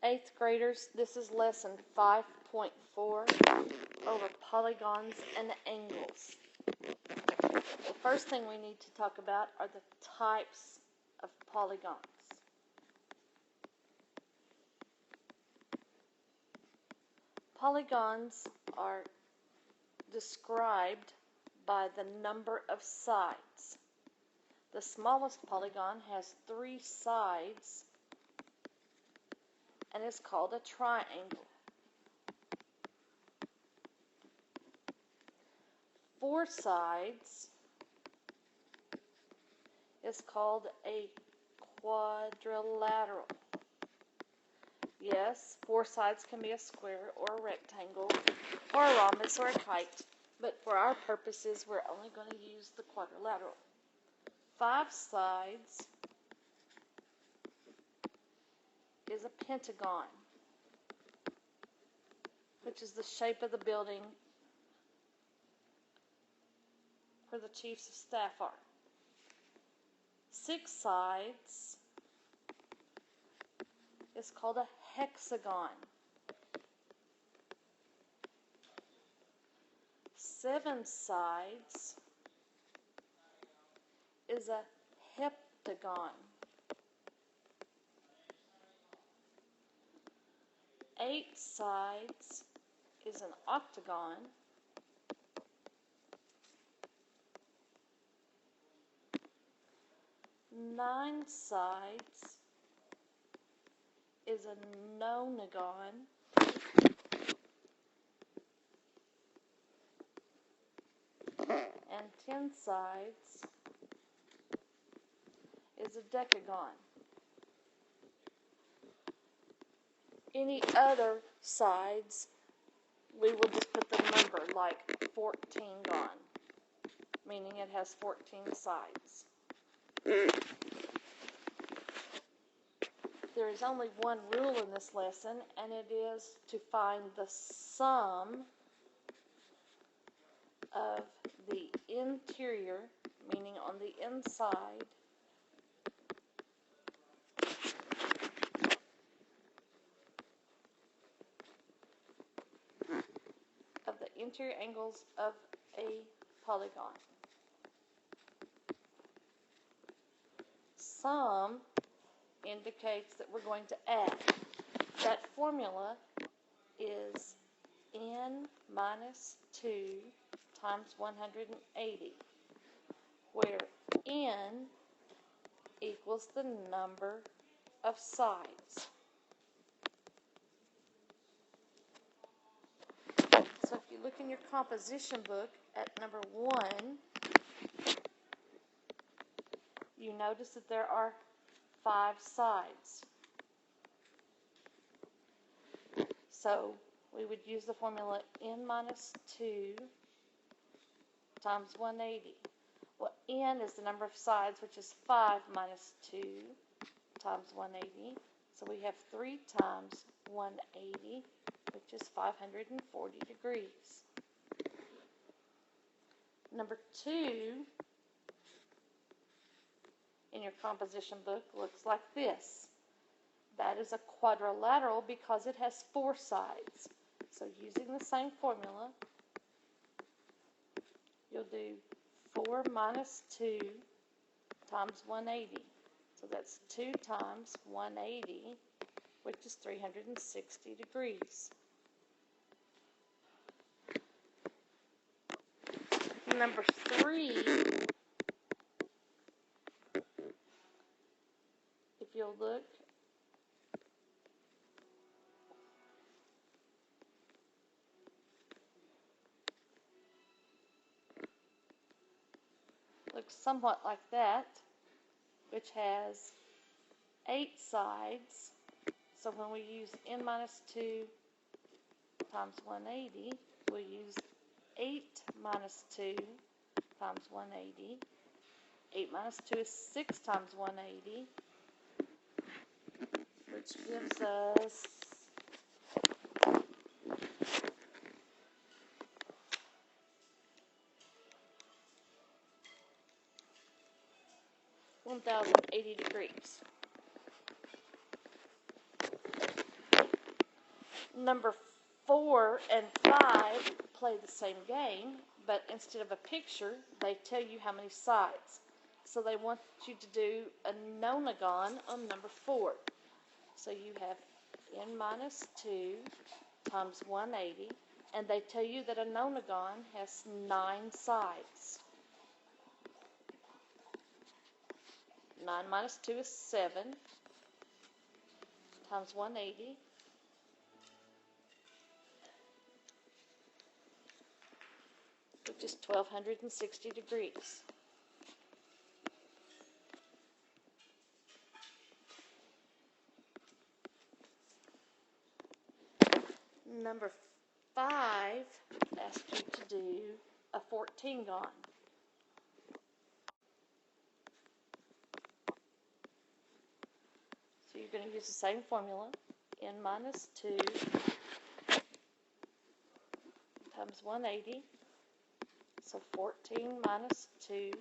Eighth graders, this is lesson 5.4 over polygons and angles. The first thing we need to talk about are the types of polygons. Polygons are described by the number of sides. The smallest polygon has 3 sides and is called a triangle. 4 sides is called a quadrilateral. Yes, 4 sides can be a square or a rectangle or a rhombus or a kite, but for our purposes we're only going to use the quadrilateral. 5 sides is a pentagon, which is the shape of the building where the chiefs of staff are. 6 sides is called a hexagon. 7 sides is a heptagon. 8 sides is an octagon. 9 sides is a nonagon. And 10 sides is a decagon. Any other sides, we will just put the number, like 14gon, meaning it has 14 sides. There is only one rule in this lesson, and it is to find the sum of the interior, meaning on the inside, of the interior angles of a polygon. Sum indicates that we're going to add. That formula is n minus 2 times 180, where n equals the number of sides. So if you look in your composition book at number 1, you notice that there are 5 sides. So we would use the formula n minus 2 times 180. Well, n is the number of sides, which is 5 minus 2 times 180. So we have 3 times 180, which is 540 degrees. Number 2 in your composition book looks like this. That is a quadrilateral because it has 4 sides. So using the same formula, you'll do 4 minus 2 times 180. So that's 2 times 180, which is 360 degrees. Number 3, if you'll look, looks somewhat like that, which has 8 sides. So when we use n minus 2 times 180, we'll use 8 minus 2 times 180. 8 minus 2 is 6 times 180, which gives us 1080 degrees. Number 4 and 5 play the same game, but instead of a picture, they tell you how many sides. So they want you to do a nonagon on number 4. So you have n minus 2 times 180, and they tell you that a nonagon has 9 sides. 9 minus 2 is 7 times 180. Which is 1260 degrees. Number 5 asks you to do a 14gon. So you're going to use the same formula, n minus 2 times 180. So 14 minus 2,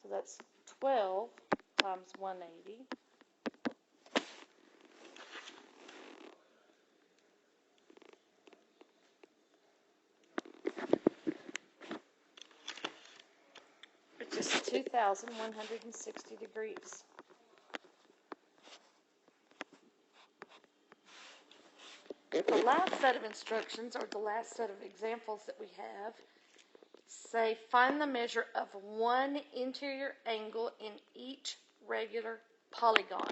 so that's 12 times 180. Which is 2,160 degrees. The last set of instructions, or the last set of examples that we have, say find the measure of one interior angle in each regular polygon.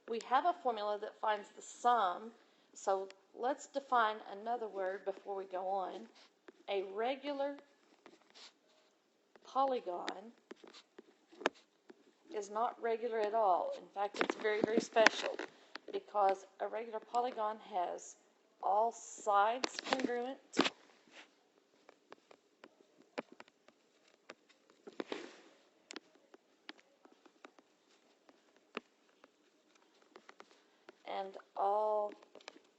We have a formula that finds the sum, so let's define another word before we go on. A regular polygon is not regular at all. In fact, it's very, very special because a regular polygon has all sides congruent, and all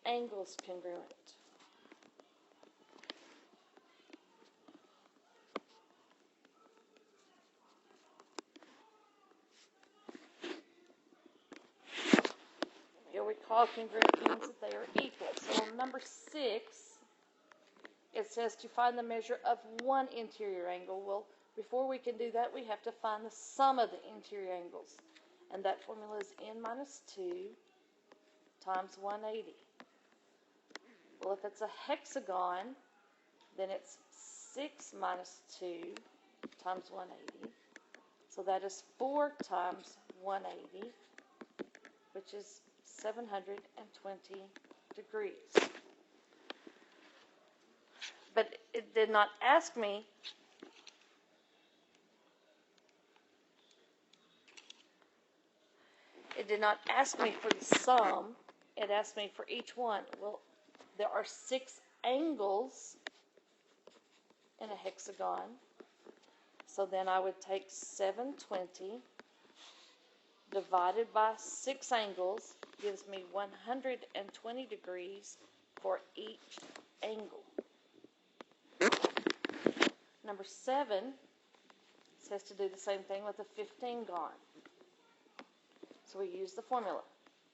angles congruent. You'll recall congruent means that they are equal. So on number 6, it says to find the measure of one interior angle. Well, before we can do that, we have to find the sum of the interior angles. And that formula is n minus 2 times 180. Well, if it's a hexagon, then it's 6 minus 2 times 180. So that is 4 times 180, which is 720 degrees. But it did not ask me for the sum. It asked me for each one. Well, there are 6 angles in a hexagon. So then I would take 720 divided by 6 angles gives me 120 degrees for each angle. Number 7 says to do the same thing with a 15gon. So we use the formula,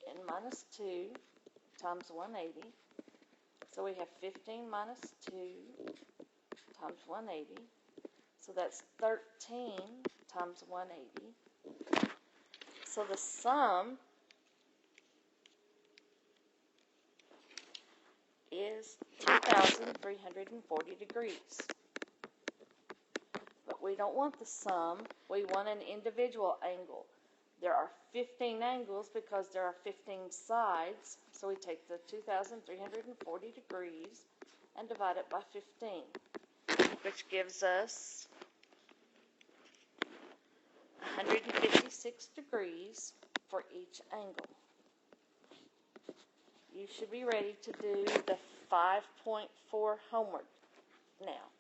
n minus 2 times 180. So we have 15 minus 2 times 180. So that's 13 times 180. So the sum is 2,340 degrees. But we don't want the sum. We want an individual angle. There are 15 angles because there are 15 sides. So we take the 2,340 degrees and divide it by 15, which gives us 156 degrees for each angle. You should be ready to do the 5.4 homework now.